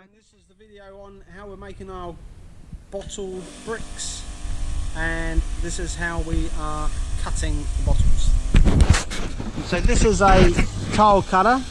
and this is the video on how we're making our bottled bricks, and this is how we are cutting the bottles. So this is a tile cutter.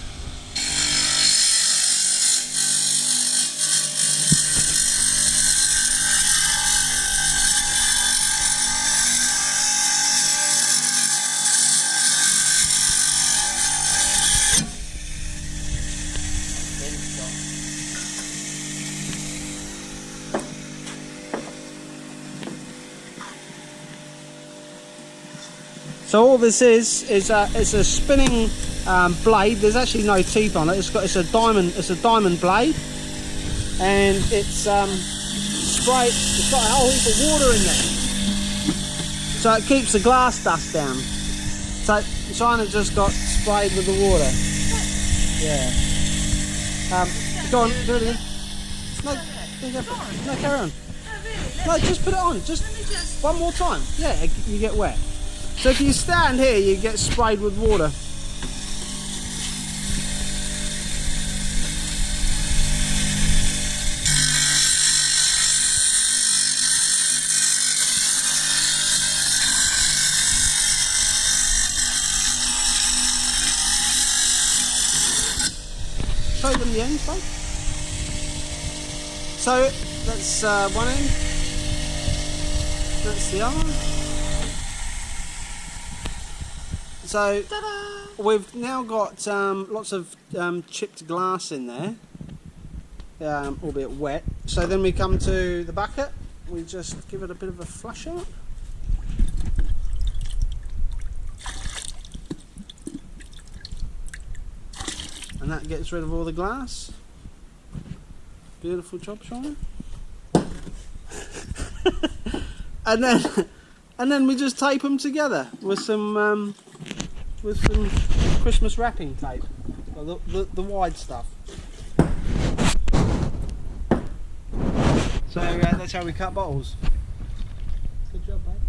So all this is it's a spinning blade. There's actually no teeth on it. It's a diamond blade, and it's sprayed. It's got a whole heap of water in there, so it keeps the glass dust down. So China just got sprayed with the water. Yeah. Go on, do it again. No, carry on. No, just put it on. Just one more time. Yeah, you get wet. So if you stand here, you get sprayed with water. Show them the ends, babe. So that's one end. That's the other. So we've now got lots of chipped glass in there, albeit wet. So then we come to the bucket, we just give it a bit of a flush out. And that gets rid of all the glass. Beautiful job, Sean. and then we just tape them together with some Christmas wrapping tape, the wide stuff. So that's how we cut bottles. Good job, mate.